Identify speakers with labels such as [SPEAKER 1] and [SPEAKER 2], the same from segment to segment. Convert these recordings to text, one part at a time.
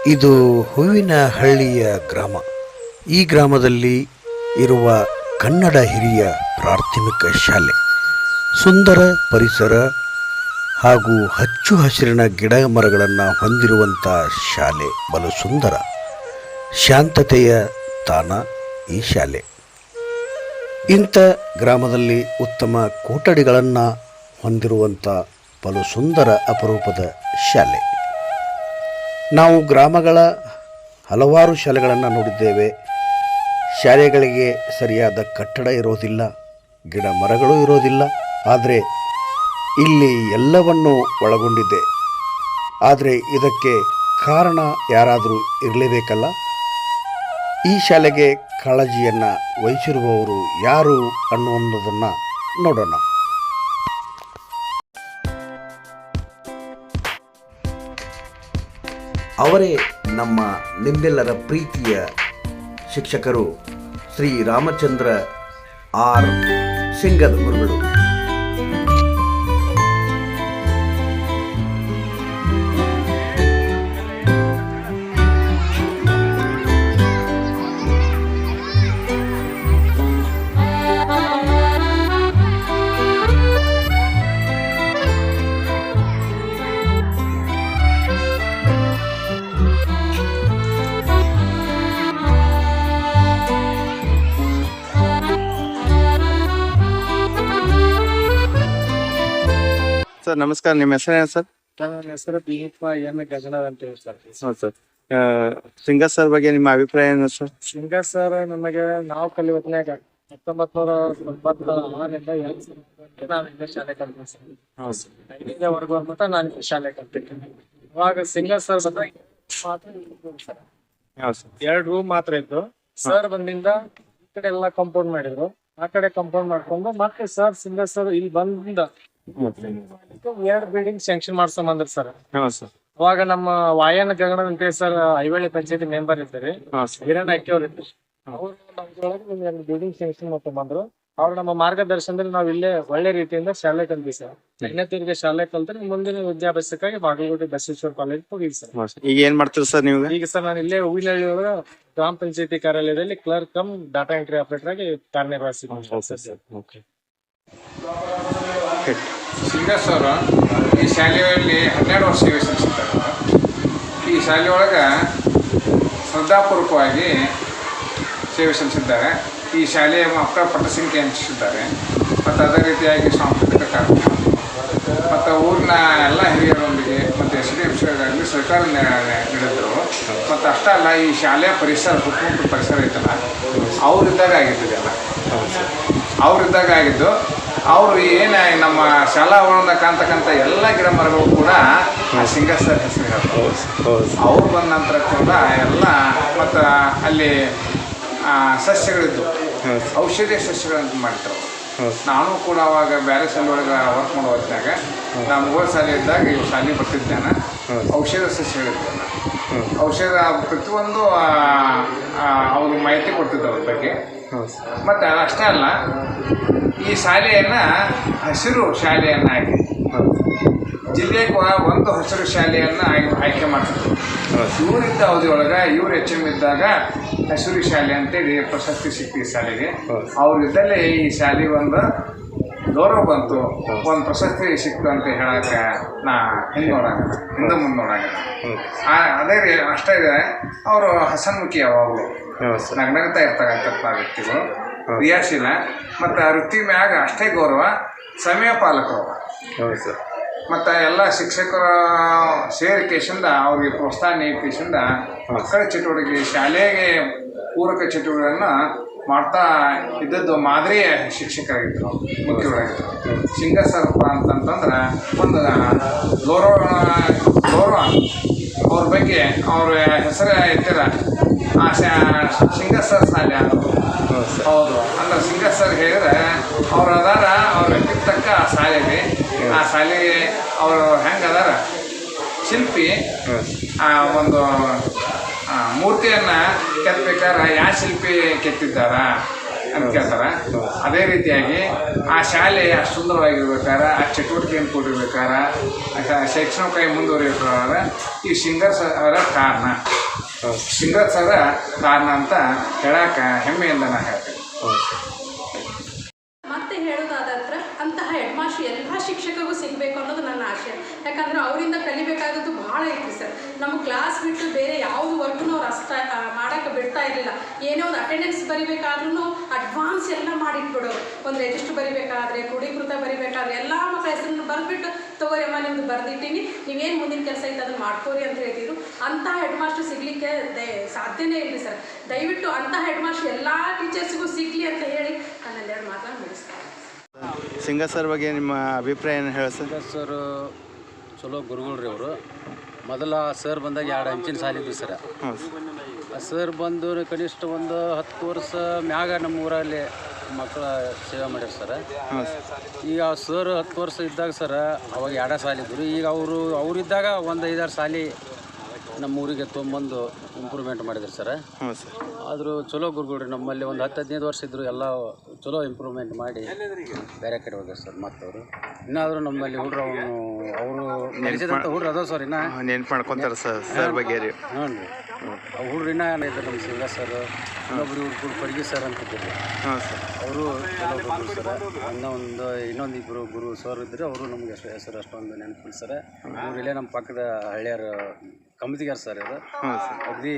[SPEAKER 1] ಇದು ಹೂವಿನಹಳ್ಳಿಯ ಗ್ರಾಮ. ಈ ಗ್ರಾಮದಲ್ಲಿ ಇರುವ ಕನ್ನಡ ಹಿರಿಯ ಪ್ರಾಥಮಿಕ ಶಾಲೆ. ಸುಂದರ ಪರಿಸರ ಹಾಗೂ ಹಚ್ಚು ಹಸಿರಿನ ಗಿಡ ಮರಗಳನ್ನು ಹೊಂದಿರುವಂಥ ಶಾಲೆ. ಬಲು ಸುಂದರ, ಶಾಂತತೆಯ ತಾಣ ಈ ಶಾಲೆ. ಇಂಥ ಗ್ರಾಮದಲ್ಲಿ ಉತ್ತಮ ಕೊಠಡಿಗಳನ್ನು ಹೊಂದಿರುವಂಥ ಬಲು ಸುಂದರ ಅಪರೂಪದ ಶಾಲೆ. ನಾವು ಗ್ರಾಮಗಳ ಹಲವಾರು ಶಾಲೆಗಳನ್ನು ನೋಡಿದ್ದೇವೆ. ಶಾಲೆಗಳಿಗೆ ಸರಿಯಾದ ಕಟ್ಟಡ ಇರೋದಿಲ್ಲ, ಗಿಡ ಮರಗಳು ಇರೋದಿಲ್ಲ. ಆದರೆ ಇಲ್ಲಿ ಎಲ್ಲವನ್ನೂ ಒಳಗೊಂಡಿದೆ. ಆದರೆ ಇದಕ್ಕೆ ಕಾರಣ ಯಾರಾದರೂ ಇರಲೇಬೇಕಲ್ಲ. ಈ ಶಾಲೆಗೆ ಕಾಳಜಿಯನ್ನು ವಹಿಸಿರುವವರು ಯಾರು ಅನ್ನುವುದನ್ನು ನೋಡೋಣ. ಅವರೇ ನಮ್ಮ ನಿಮ್ಮೆಲ್ಲರ ಪ್ರೀತಿಯ ಶಿಕ್ಷಕರು ಶ್ರೀ ರಾಮಚಂದ್ರ ಆರ್ ಸಿಂಗದ ಗುರುಗಳು.
[SPEAKER 2] ಸರ್ ನಮಸ್ಕಾರ, ನಿಮ್ಮ ಹೆಸರೇನು ಸರ್?
[SPEAKER 3] ನನ್ನ ಹೆಸರು ಗಜನಾಥ್ ಅಂತ ಹೇಳಿ ಸರ್.
[SPEAKER 2] ಹೌದು ಸರ್. ಸಿಂಗರ್ ಸರ್ ಬಗ್ಗೆ ನಿಮ್ಮ ಅಭಿಪ್ರಾಯ ಏನು ಸರ್?
[SPEAKER 3] ಸಿಂಗರ್ ಸರ್ ನಮಗೆ ನಾವು ಕಲಿ ಹೊತ್ನ್ಯಾಗ 1996ರಿಂದ 2000 ನಾನು ಇಲ್ಲೇ ಶಾಲೆ ಕಲ್ತೀನಿ ಸರ್.
[SPEAKER 2] ಹೌದು ಸರ್.
[SPEAKER 3] 5ನೇ ವರ್ಗ ಮಟ್ಟ ನಾನು ಶಾಲೆ ಕಲ್ತೀನಿ. ಅವಾಗ ಸಿಂಗರ್ ಸರ್ ಬಂದಾಗ
[SPEAKER 2] ಹೌದು ಸರ್.
[SPEAKER 3] 2 ರೂಮ್ ಮಾತ್ರ ಇದ್ದು, ಸರ್ ಬಂದಿಂದ ಈ ಕಡೆ ಎಲ್ಲ ಕಂಪೌಂಡ್ ಮಾಡಿದ್ರು, ಆ ಕಡೆ ಕಂಪೌಂಡ್ ಮಾಡ್ಕೊಂಡು ಮತ್ತೆ ಸರ್ ಸಿಂಗರ್ ಸರ್ ಇಲ್ಲಿ ಬಂದಿಂದ 2 ಬಿಲ್ಡಿಂಗ್ ಸ್ಯಾಂಕ್ಷನ್ ಮಾಡ್ಸಂಬಂದ್ರಿ ಸರ್.
[SPEAKER 2] ಹೌದು ಸರ್.
[SPEAKER 3] ಅವಾಗ ನಮ್ಮ ವಾಯನ ಗಗನ ಅಂತ ಸರ್ ಐವಳ್ಳಿ ಪಂಚಾಯತಿ ಮೆಂಬರ್ ಇದ್ದಾರೆ, ವೀರಣ್ಣ ಅಕ್ಕಿ ಅವ್ರು ಇದ್ರು. ಅವರು ನಮ್ದೊಳಗೆ ಬಿಲ್ಡಿಂಗ್ ಸ್ಯಾಂಕ್ಷನ್ ಮಾಡ್ಕೊಂಡ್ ಬಂದ್ರು. ಅವ್ರು ನಮ್ಮ ಮಾರ್ಗದರ್ಶನದಲ್ಲಿ ನಾವು ಇಲ್ಲೇ ಒಳ್ಳೆ ರೀತಿಯಿಂದ ಶಾಲೆ ಕಲ್ತೀವಿ ಸರ್. 5ನೇ ತರಗತಿ ಶಾಲೆ ಕಲ್ತ್ರೆ ಮುಂದಿನ ವಿದ್ಯಾಭ್ಯಾಸಕ್ಕಾಗಿ ಬಾಗಲಕೋಟೆ ಬಸವೇಶ್ವರ ಕಾಲೇಜ್ ಹೋಗಿವಿ ಸರ್.
[SPEAKER 2] ಈಗ ಏನ್ ಮಾಡ್ತೀರಿ ಸರ್ ನೀವು?
[SPEAKER 3] ಈಗ ಸರ್ ನಾನು ಇಲ್ಲೇ ಹೂವಿನಹಳ್ಳಿ ಒಳಗ ಗ್ರಾಮ ಪಂಚಾಯತಿ ಕಾರ್ಯಾಲಯದಲ್ಲಿ clerk come data entry operator ಆಗಿ ಕಾರ್ಯನಿರ್ವಹಿಸಿದ್ದೀನಿ.
[SPEAKER 4] ಸಿಂಗರ್ ಸರ್ ಈ ಶಾಲೆಯಲ್ಲಿ 12 ವರ್ಷ ಸೇವೆ ಸಲ್ಲಿಸಿದ್ದಾರೆ. ಈ ಶಾಲೆಯೊಳಗೆ ಶ್ರದ್ಧಾಪೂರ್ವಕವಾಗಿ ಸೇವೆ ಸಲ್ಲಿಸಿದ್ದಾರೆ. ಈ ಶಾಲೆಯ ಮಕ್ಕಳ ಪಠಸಂಖ್ಯೆ ಹೆಚ್ಚಿಸಿದ್ದಾರೆ. ಮತ್ತು ಅದೇ ರೀತಿಯಾಗಿ ಸಾಂಸ್ಕೃತಿಕ ಕಾರ್ಯಕ್ರಮ ಮತ್ತು ಊರಿನ ಎಲ್ಲ ಹಿರಿಯರೊಂದಿಗೆ ಮತ್ತು SDM ಸರ್ಕಾರ ನೀಡಿದ್ರು. ಮತ್ತು ಅಷ್ಟೇ ಅಲ್ಲ, ಈ ಶಾಲೆಯ ಪರಿಸರ, ಸುತ್ತಮುತ್ತ ಪರಿಸರ ಐತಲ್ಲ, ಅವರಿದ್ದಾಗ ಆಗಿದ್ದೆಲ್ಲ ಅವರಿದ್ದಾಗ ಆಗಿದ್ದು. ಅವರು ಏನು ನಮ್ಮ ಶಾಲಾ ಆವರಣದ ಕಾಣ್ತಕ್ಕಂಥ ಎಲ್ಲ ಗಿಡ ಮರಗಳು ಕೂಡ ಸಿಂಗರ್ ಸರ್ ಹೆಸರು ಹೇಳ್ತಾರೆ. ಅವ್ರು ಬಂದ ನಂತರ ಕೂಡ ಎಲ್ಲ ಮತ್ತು ಅಲ್ಲಿ ಸಸ್ಯಗಳಿದ್ದು ಔಷಧೀಯ ಸಸ್ಯಗಳಂತ ಮಾಡ್ತಾರೆ. ನಾನು ಕೂಡ ಅವಾಗ ಬೇರೆ ಶಾಲೆ ಒಳಗೆ ವರ್ಕ್ ಮಾಡೋ ಹೊತ್ತಾಗ ನಾನು ಮೂಲ ಶಾಲೆ ಇದ್ದಾಗ ಇವು ಶಾಲೆ ಬರ್ತಿದ್ದೇನೆ. ಔಷಧ ಸಸ್ಯಗಳಿದ್ದಾನೆ, ಔಷಧ ಪ್ರತಿಯೊಂದು ಅವರು ಮಾಹಿತಿ ಕೊಡ್ತಿದ್ದರು ಅವ್ರ ಬಗ್ಗೆ. ಮತ್ತು ಅಷ್ಟೇ ಅಲ್ಲ, ಈ ಶಾಲೆಯನ್ನು ಹಸಿರು ಶಾಲೆಯನ್ನಾಗಿ ಜಿಲ್ಲೆಗೆ ಒಂದು ಹಸಿರು ಶಾಲೆಯನ್ನು ಆಯ್ಕೆ ಮಾಡ್ತಿದ್ರು. ಇವರಿದ್ದ ಅವಧಿಯೊಳಗೆ ಇವ್ರು HM ಇದ್ದಾಗ ಹಸಿರು ಶಾಲೆ ಅಂತೇಳಿ ಪ್ರಶಸ್ತಿ ಸಿಕ್ತು ಈ ಶಾಲೆಗೆ. ಅವರಿದ್ದಲ್ಲೇ ಈ ಶಾಲೆಗೆ ಒಂದು ಗೌರವ ಬಂತು, ಒಂದು ಪ್ರಶಸ್ತಿ ಸಿಕ್ತು ಅಂತ ಹೇಳಕ್ಕೆ ನಾ ಹಿಂದೆ ಮುಂದೆ ನೋಡಾಗಲ್ಲ. ಅದೇ ಅಷ್ಟೇ ಇದೆ. ಅವರು ಹಸನ್ಮುಖಿ, ಯಾವಾಗಲೂ ನಗ್ನಗ್ತಾ ಇರ್ತಕ್ಕಂಥ ವ್ಯಕ್ತಿಗಳು, ಕ್ರಿಯಾಶೀಲ ಮತ್ತು ವೃತ್ತಿ ಮ್ಯಾಗ ಅಷ್ಟೇ ಗೌರವ, ಸಮಯ ಪಾಲಕರು. ಮತ್ತು ಎಲ್ಲ ಶಿಕ್ಷಕರ ಸೇರಿಕೆಯಿಂದ ಅವ್ರಿಗೆ ಪ್ರೋತ್ಸಾಹ ನೀಡಿಕೆಯಿಂದ ಮಕ್ಕಳ ಚಟುವಟಿಕೆ, ಶಾಲೆಗೆ ಪೂರಕ ಚಟುವಟಿಕೆಗಳನ್ನು ಮಾಡ್ತಾ ಇದ್ದದ್ದು ಮಾದರಿಯ ಶಿಕ್ಷಕರಾಗಿದ್ದರು, ಮುಖ್ಯರಾಗಿದ್ದರು. ಸಿಂಗರ್ ಸರ್ಪ ಅಂತಂತಂದ್ರೆ ಒಂದು ಗೌರವ ಅವ್ರ ಬಗ್ಗೆ ಅವ್ರ ಹೆಸರು ಎತ್ತಿರ ಸಿಂಗರ್ ಸರ್ ಶಾಲೆ ಅನ್ನೋದು. ಹೌದು, ಅಂದ್ರೆ ಸಿಂಗರ್ ಸರ್ ಹೇಳಿದ್ರೆ ಅವ್ರು ಅದಾರ, ಅವ್ರ ವ್ಯಕ್ತಿಗೆ ತಕ್ಕ ಆ ಶಾಲೆಗೆ, ಆ ಶಾಲೆಗೆ ಅವರು ಹೆಂಗೆ ಅದಾರ ಶಿಲ್ಪಿ. ಒಂದು ಮೂರ್ತಿಯನ್ನು ಕೆತ್ತಬೇಕಾದ್ರೆ ಯಾವ ಶಿಲ್ಪಿ ಕೆತ್ತಿದ್ದಾರ, ಅಂತ ಕೇಳ್ತಾರ. ಅದೇ ರೀತಿಯಾಗಿ ಆ ಶಾಲೆ ಅಷ್ಟು ಸುಂದರವಾಗಿರ್ಬೇಕಾರ, ಆ ಚಟುವಟಿಕೆಯನ್ನು ಕೊಟ್ಟಿರ್ಬೇಕಾರ, ಶೈಕ್ಷಣಿಕವಾಗಿ ಮುಂದುವರಿಬೇಕಾದ್ರೆ ಈ ಸಿಂಗರ್ ಸರ ಕಾರಣ, ಸಿಂಗರ್ ಸರ ಕಾರಣ ಅಂತ ಹೇಳಕ್ಕೆ ಹೆಮ್ಮೆಯಿಂದ ನಾನು ಹೇಳ್ತೀನಿ.
[SPEAKER 5] ಮತ್ತೆ ಹೇಳೋದಾದ್ರೆ ಅಂತಹ ಹೆಡ್ ಮಾಸ್ಟರ್ ಎಲ್ಲ ಶಿಕ್ಷಕರಿಗೂ ಸಿಗಬೇಕು ಅನ್ನೋದು ನನ್ನ ಆಶೆ. ಯಾಕಂದರೆ ಅವರಿಂದ ಕಲಿಬೇಕಾದದ್ದು ಭಾಳ ಐತಿ ಸರ್. ನಮ್ಮ ಕ್ಲಾಸ್ ಬಿಟ್ಟು ಬೇರೆ ಯಾವುದು ವರ್ಕ್ನೂ ಅವ್ರು ಅಷ್ಟ ಮಾಡೋಕ್ಕೆ ಬಿಡ್ತಾ ಇರಲಿಲ್ಲ. ಏನೇ ಒಂದು ಅಟೆಂಡೆನ್ಸ್ ಬರಿಬೇಕಾದ್ರೂ ಅಡ್ವಾನ್ಸ್ ಎಲ್ಲ ಮಾಡಿಟ್ಬಿಡೋರು. ಒಂದು ರಿಜಿಸ್ಟ್ರ್ ಬರಿಬೇಕಾದ್ರೆ, ಕ್ರೋಢೀಕೃತ ಬರಿಬೇಕಾದ್ರೆ ಎಲ್ಲ ಮಕ್ಕಳ ಹೆಸರನ್ನು ಬರೆದ್ಬಿಟ್ಟು ತಗೋರಿ ಅಮ್ಮ ನಿಮ್ದು ಬರೆದಿಟ್ಟಿನಿ, ನೀವೇನು ಮುಂದಿನ ಕೆಲಸ ಐತೆ ಅದನ್ನು ಮಾಡ್ಕೋರಿ ಅಂತ ಹೇಳ್ತಿದ್ರು. ಅಂತಹ ಹೆಡ್ ಮಾಸ್ಟರ್ ಸಿಗಲಿಕ್ಕೆ ಸಾಧ್ಯನೇ ಇಲ್ಲ ಸರ್. ದಯವಿಟ್ಟು ಅಂತಹ ಹೆಡ್ ಮಾಸ್ಟರ್ ಎಲ್ಲ ಟೀಚರ್ಸಿಗೂ ಸಿಗಲಿ ಅಂತ ಹೇಳಿ ನಾನು ಎರಡು ಮಾತನ್ನು ಮುಗಿಸ್ತೀನಿ.
[SPEAKER 2] ಸಿಂಗರ್ ಸರ್ ಬಗ್ಗೆ ನಿಮ್ಮ ಅಭಿಪ್ರಾಯ ಏನು ಹೇಳಿ ಸರ್?
[SPEAKER 6] ಸರ್ ಚಲೋ ಗುರುಗಳ್ರಿ ಅವರು. ಮೊದಲ ಸರ್ ಬಂದಾಗ 2 ಹಂಚಿನ ಸಾಲಿದ್ವಿ ಸರ್. ಆ ಸರ್ ಬಂದು ಕನಿಷ್ಠ ಒಂದು 10 ವರ್ಷ ಮ್ಯಾಗ ನಮ್ಮ ಊರಲ್ಲಿ ಮಕ್ಕಳ ಸೇವೆ ಮಾಡ್ಯಾರ ಸರ್. ಈಗ ಸರ್ 10 ವರ್ಷ ಇದ್ದಾಗ ಸರ್ ಅವಾಗ 2 ಸಾಲಿದ್ರು. ಈಗ ಅವರಿದ್ದಾಗ ಒಂದು 5-6 ಸಾಲಿ ನಮ್ಮ ಊರಿಗೆ ತೊಗೊಂಬಂದು ಇಂಪ್ರೂವ್ಮೆಂಟ್ ಮಾಡಿದ್ರು ಸರ್. ಆದರೂ ಚಲೋ ಗುರುಗಳ್ರಿ. ನಮ್ಮಲ್ಲಿ ಒಂದು 10-15 ವರ್ಷ ಇದ್ದರು, ಎಲ್ಲ ಚಲೋ ಇಂಪ್ರೂವ್ಮೆಂಟ್ ಮಾಡಿ ಬೇರೆ ಕಡೆ ಹೋಗ್ಯಾರ ಸರ್. ಮತ್ತು ಅವರು ಇನ್ನಾದರೂ ನಮ್ಮಲ್ಲಿ ಹುಡ್ರು ಅವರು ನಡೆಸಿದಂಥ ಹುಡ್ರು ಅದಾವ ಸರ್. ಇನ್ನೂ
[SPEAKER 2] ನೆನ್ಪು ಮಾಡ್ಕೊತಾರೆ ಸರ್ ಬಗ್ಗೆ ರೀ.
[SPEAKER 6] ಹ್ಞೂ ರೀ, ಹುಡ್ರು ಇನ್ನೂ ಇದ್ದಾರೆ ನಮ್ಮ ಸಿಂಗ ಸರ್, ಇನ್ನೊಬ್ರು ಹುಡ್ರು ಪಡ್ಗಿ ಸರ್ ಅಂತಿದ್ದರು. ಅವರು ಚಲೋ ಗುರು ಸರ್. ಇನ್ನೊಂದು ಇಬ್ಬರು ಗುರು ಸರ್ ಇದ್ದರು. ಅವರು ನಮಗೆ ಹೆಸರು ಅಷ್ಟೊಂದು ನೆನಪಿಲ್ಲ ಸರ್. ಅವ್ರು ಇಲ್ಲೇ ನಮ್ಮ ಪಕ್ಕದ ಹಳ್ಳಿಯರ ಕಮಿಟಿಗಾರ ಸರ್ ಇವರು. ಅಗದಿ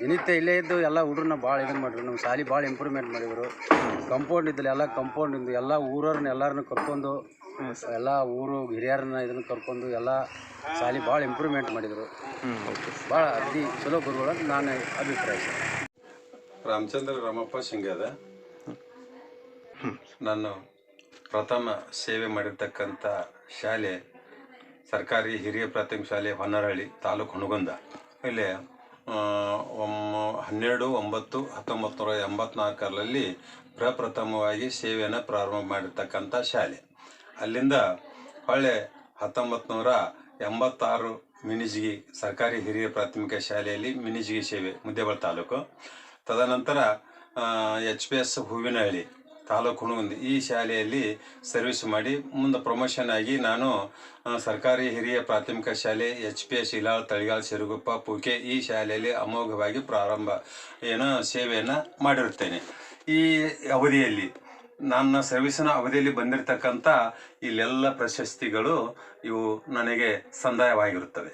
[SPEAKER 6] ದಿನನಿತ್ಯ ಇಲ್ಲೇ ಇದ್ದು ಎಲ್ಲ ಹುಡ್ರನ್ನ ಭಾಳ ಇದನ್ನು ಮಾಡಿದ್ರು. ನಮ್ಮ ಶಾಲೆ ಭಾಳ ಇಂಪ್ರೂವ್ಮೆಂಟ್ ಮಾಡಿದರು. ಕಂಪೌಂಡ್ ಇದ್ದಲ್ಲಿ ಎಲ್ಲ ಕಂಪೌಂಡಿಂದು ಎಲ್ಲ ಊರವ್ರನ್ನ ಎಲ್ಲರನ್ನ ಕರ್ಕೊಂಡು, ಎಲ್ಲ ಊರು ಹಿರಿಯರನ್ನ ಇದನ್ನು ಕರ್ಕೊಂಡು ಎಲ್ಲ ಶಾಲೆ ಭಾಳ ಇಂಪ್ರೂವ್ಮೆಂಟ್ ಮಾಡಿದರು. ಭಾಳ ಅಗದಿ ಚಲೋ ಗುರುಗಳು ಅಂತ ನಾನು ಅಭಿಪ್ರಾಯ ಸರ್.
[SPEAKER 7] ರಾಮಚಂದ್ರ ರಾಮಪ್ಪ ಶಿಂಗದ ನಾನು ಪ್ರಥಮ ಸೇವೆ ಮಾಡಿರ್ತಕ್ಕಂಥ ಶಾಲೆ ಸರ್ಕಾರಿ ಹಿರಿಯ ಪ್ರಾಥಮಿಕ ಶಾಲೆ ಹೊನ್ನರಹಳ್ಳಿ, ತಾಲೂಕು ಹುನಗುಂದ. ಇಲ್ಲಿ 12/9/1984 ಪ್ರಪ್ರಥಮವಾಗಿ ಸೇವೆಯನ್ನು ಪ್ರಾರಂಭ ಮಾಡಿರ್ತಕ್ಕಂಥ ಶಾಲೆ. ಅಲ್ಲಿಂದ ಹೊಳ್ಳೆ 1986 ಮಿನಿಜಿಗಿ ಸರ್ಕಾರಿ ಹಿರಿಯ ಪ್ರಾಥಮಿಕ ಶಾಲೆಯಲ್ಲಿ ಮಿನಿಜಿಗಿ ಸೇವೆ, ಮುದ್ದೇಬಿಹಾಳ ತಾಲೂಕು. ತದನಂತರ HPS ಹೂವಿನಹಳ್ಳಿ, ತಾಲೂಕು ಹುಣಗುಂದಿ, ಈ ಶಾಲೆಯಲ್ಲಿ ಸರ್ವಿಸ್ ಮಾಡಿ ಮುಂದೆ ಪ್ರಮೋಷನ್ ಆಗಿ ನಾನು ಸರ್ಕಾರಿ ಹಿರಿಯ ಪ್ರಾಥಮಿಕ ಶಾಲೆ HPS ಇಲಾಳ್, ತಳಿಗಾಳ್, ಸಿರುಗುಪ್ಪ, ಪೂಕೆ ಈ ಶಾಲೆಯಲ್ಲಿ ಅಮೋಘವಾಗಿ ಸೇವೆಯನ್ನು ಮಾಡಿರುತ್ತೇನೆ. ಈ ಅವಧಿಯಲ್ಲಿ ನನ್ನ ಸರ್ವಿಸಿನ ಅವಧಿಯಲ್ಲಿ ಬಂದಿರತಕ್ಕಂಥ ಇಲ್ಲೆಲ್ಲ ಪ್ರಶಸ್ತಿಗಳು ಇವು ನನಗೆ ಸಂದಾಯವಾಗಿರುತ್ತವೆ.